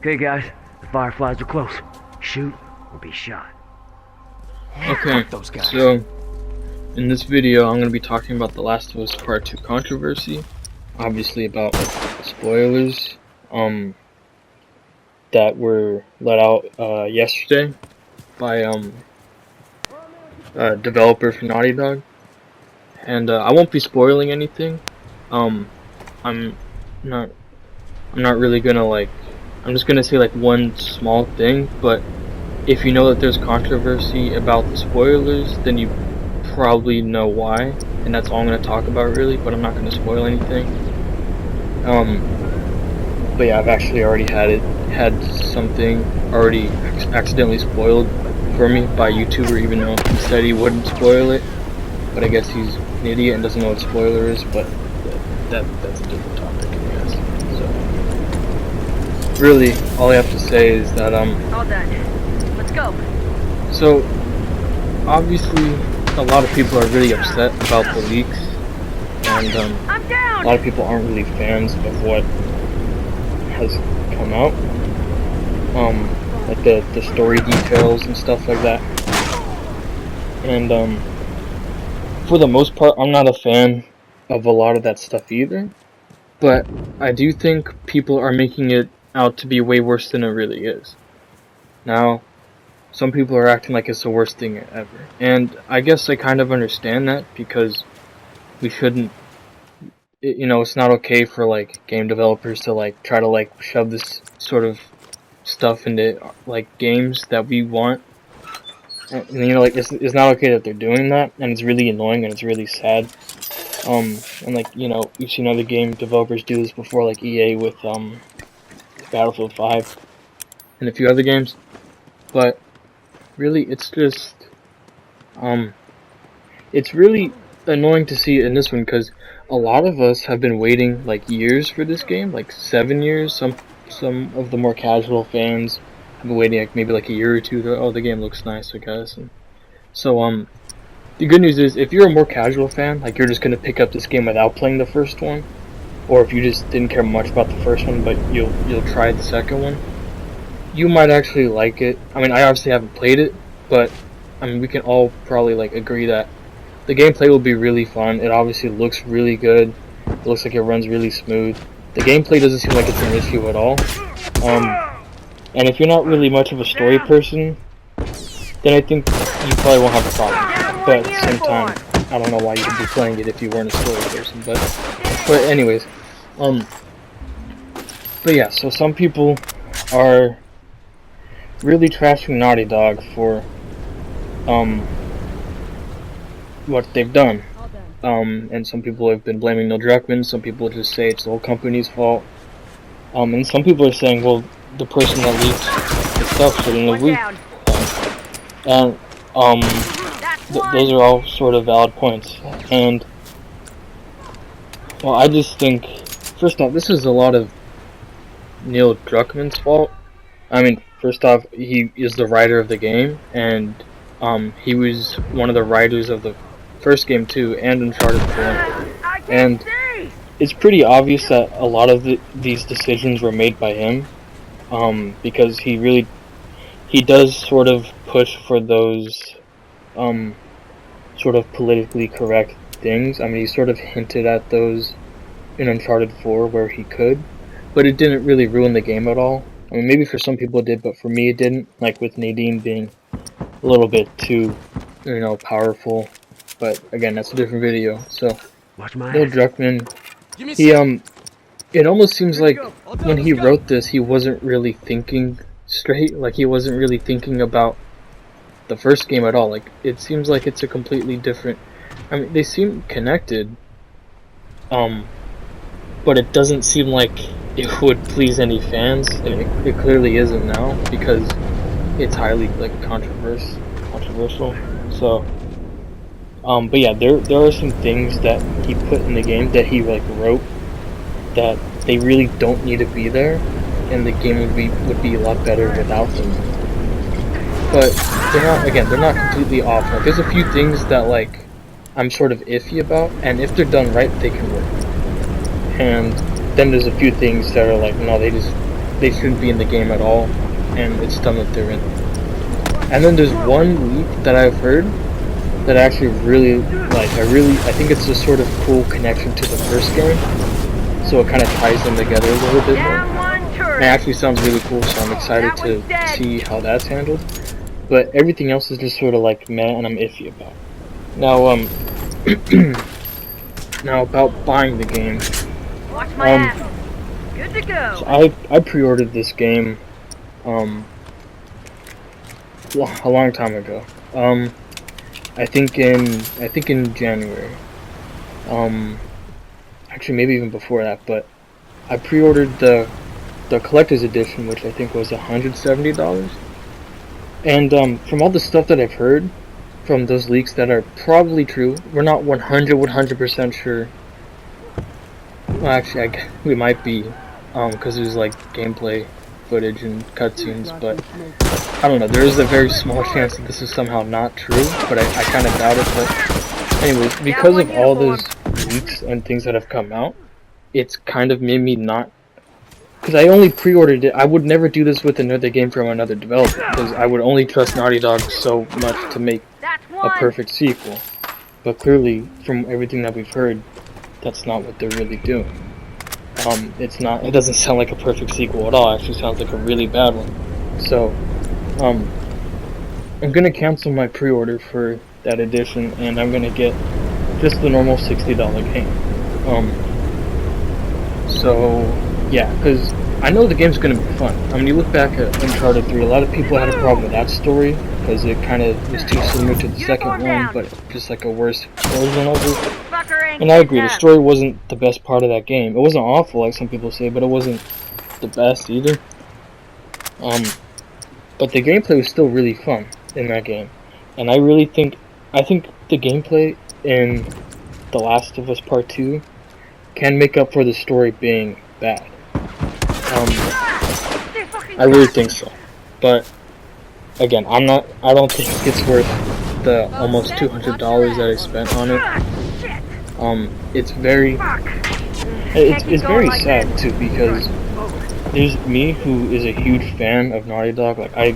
Okay, guys, the Fireflies are close. Shoot or be shot. Okay, Those guys. so in this video I'm going to be talking about The Last of Us Part 2 controversy, obviously about spoilers that were let out yesterday by a developer for Naughty Dog, and I won't be spoiling anything. I'm not really gonna I'm just gonna say one small thing, but if you know that there's controversy about the spoilers, then you probably know why, and that's all I'm going to talk about really, but I'm not going to spoil anything. But yeah, I've actually already had something already accidentally spoiled for me by a YouTuber, even though he said he wouldn't spoil it, but I guess he's an idiot and doesn't know what spoiler is, but that's a different topic, I guess. So really, all I have to say is that All done. Let's go. So, obviously, a lot of people are really upset about the leaks, and I'm down. a lot of people aren't really fans of what has come out, like the story details and stuff like that. And for the most part, I'm not a fan of a lot of that stuff either, but I do think people are making it out to be way worse than it really is. Now, some people are acting like it's the worst thing ever. And I guess I kind of understand that, because we shouldn't, it's not okay for game developers to try to shove this sort of stuff into games that we want. And it's not okay that they're doing that, and it's really annoying and it's really sad. And you've seen other game developers do this before, like EA with Battlefield 5 and a few other games. But really, it's just, it's really annoying to see in this one, because a lot of us have been waiting years for this game, 7 years. Some of the more casual fans have been waiting maybe a year or two. Oh, the game looks nice, I guess. And so the good news is, if you're a more casual fan, you're just gonna pick up this game without playing the first one, or if you just didn't care much about the first one, but you'll try the second one, you might actually like it. I mean, I obviously haven't played it, but I mean, we can all probably agree that the gameplay will be really fun. It obviously looks really good. It looks like it runs really smooth. The gameplay doesn't seem like it's an issue at all. And if you're not really much of a story person, then I think you probably won't have a problem. But at the same time, I don't know why you would be playing it if you weren't a story person. But anyways, but yeah. So some people are really trashing Naughty Dog for what they've done. And some people have been blaming Neil Druckmann, some people just say it's the whole company's fault. And some people are saying, well, the person that leaked the stuff shouldn't have leaked. And those are all sort of valid points. And well, I just think, first off, this is a lot of Neil Druckmann's fault. I mean, first off, he is the writer of the game, and he was one of the writers of the first game too, and Uncharted 4. And it's pretty obvious that a lot of these decisions were made by him, because he does sort of push for those sort of politically correct things. I mean, he sort of hinted at those in Uncharted 4 where he could, but it didn't really ruin the game at all. I mean, maybe for some people it did, but for me it didn't, with Nadine being a little bit too, powerful. But again, that's a different video. So, Neil Druckmann, he, it almost seems like when he wrote this, he wasn't really thinking straight. He wasn't really thinking about the first game at all. It seems like it's a completely different, I mean, they seem connected, but it doesn't seem like it would please any fans, and it clearly isn't now, because it's highly controversial. So, but yeah, there are some things that he put in the game that he wrote that they really don't need to be there, and the game would be a lot better without them. But they're not completely off. There's a few things that I'm sort of iffy about, and if they're done right, they can work. And then there's a few things that are no, they just they shouldn't be in the game at all, and it's dumb that they're in. And then there's one leak that I've heard that I actually really like. I think it's a sort of cool connection to the first game, so it kind of ties them together a little bit more. Down one And it turret. actually sounds really cool, so I'm excited to see how that's handled. But everything else is just sort of like meh, and I'm iffy about. Now, now about buying the game. Watch my ass. Good to go. So I pre-ordered this game, a long time ago. I think in January. Actually maybe even before that, but I pre-ordered the collector's edition, which I think was $170. And from all the stuff that I've heard from those leaks that are probably true, we're not 100% sure. Well, actually, we might be, because there's like gameplay footage and cutscenes, but I don't know. There is a very small chance that this is somehow not true, but I kind of doubt it. But anyways, because of all those leaks and things that have come out, it's kind of made me not. Because I only pre-ordered it. I would never do this with another game from another developer, because I would only trust Naughty Dog so much to make That's a one. perfect sequel. But clearly, from everything that we've heard, that's not what they're really doing. It's not. It doesn't sound like a perfect sequel at all. It actually sounds like a really bad one. So, I'm gonna cancel my pre-order for that edition, and I'm gonna get just the normal $60 game. So yeah, because I know the game's gonna be fun. I mean, you look back at Uncharted 3, a lot of people had a problem with that story because it kind of was too similar to the second one, but just like a worse version of it. Fucker ain't And I agree, the getting story wasn't the best part of that game. It wasn't awful, like some people say, but it wasn't the best either. But the gameplay was still really fun in that game. And I think the gameplay in The Last of Us Part 2 can make up for the story being bad. I really think so. But again, I don't think it's worth the almost $200 that I spent on it. It's very very sad too, because there's me who is a huge fan of Naughty Dog. Like I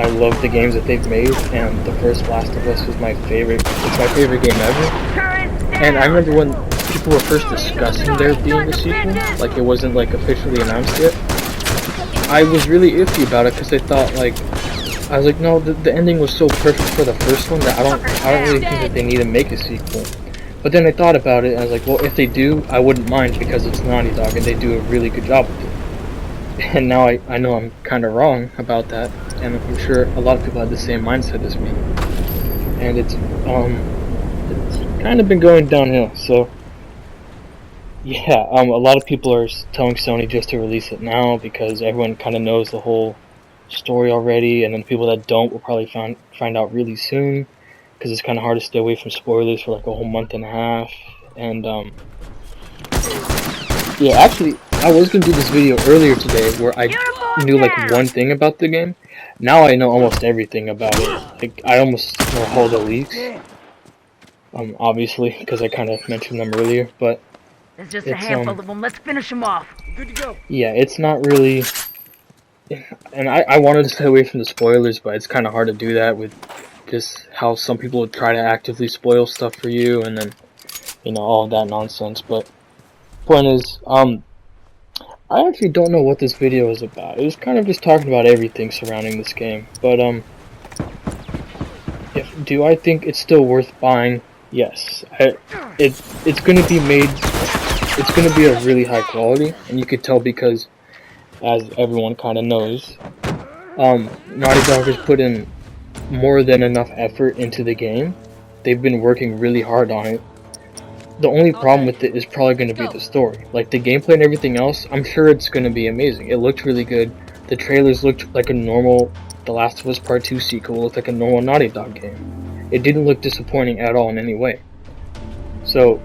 love the games that they've made, and the first Last of Us was my favorite. It's my favorite game ever. And I remember when people were first discussing there being a sequel, like it wasn't like officially announced yet. I was really iffy about it because I thought I was like, no, the ending was so perfect for the first one that I don't really think that they need to make a sequel. But then I thought about it and I was like, well, if they do, I wouldn't mind because it's Naughty Dog and they do a really good job with it. And now I know I'm kind of wrong about that, and I'm sure a lot of people have the same mindset as me. And it's kind of been going downhill. So yeah, a lot of people are telling Sony just to release it now because everyone kind of knows the whole story already, and then people that don't will probably find out really soon, because it's kind of hard to stay away from spoilers for like a whole month and a half. And yeah, actually, I was gonna do this video earlier today where I knew like one thing about the game. Now I know almost everything about it. Like I almost know all the leaks. Obviously, because I kind of mentioned them earlier, but There's just a handful of them. Let's finish them off. Good to go. yeah, it's not really. And I wanted to stay away from the spoilers, but it's kind of hard to do that with just how some people would try to actively spoil stuff for you, and then all of that nonsense. But point is, I actually don't know what this video is about. It was kind of just talking about everything surrounding this game. But do I think it's still worth buying? Yes. It's going to be made. It's going to be of really high quality, and you could tell because, as everyone kind of knows, Naughty Dog has put in more than enough effort into the game. They've been working really hard on it. The only problem with it is probably going to be the story. Like the gameplay and everything else, I'm sure it's going to be amazing. It looked really good. The trailers looked like a normal The Last of Us Part 2 sequel. It looked like a normal Naughty Dog game. It didn't look disappointing at all in any way. So,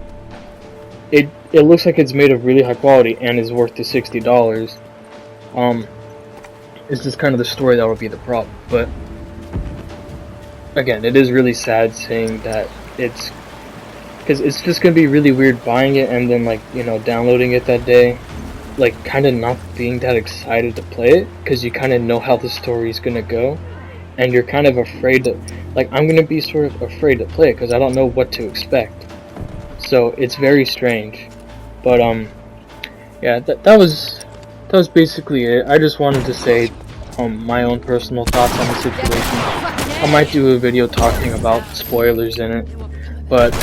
it looks like it's made of really high quality and is worth the $60. It's just kind of the story that would be the problem. But, again, it is really sad saying that it's... Because it's just going to be really weird buying it and then, downloading it that day. like kind of not being that excited to play it because you kind of know how the story is gonna go, and you're kind of afraid to, like, I'm gonna be sort of afraid to play it because I don't know what to expect. So it's very strange. But yeah, that was basically it. I just wanted to say my own personal thoughts on the situation. I might do a video talking about spoilers in it, but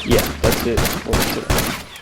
yeah, that's it for today.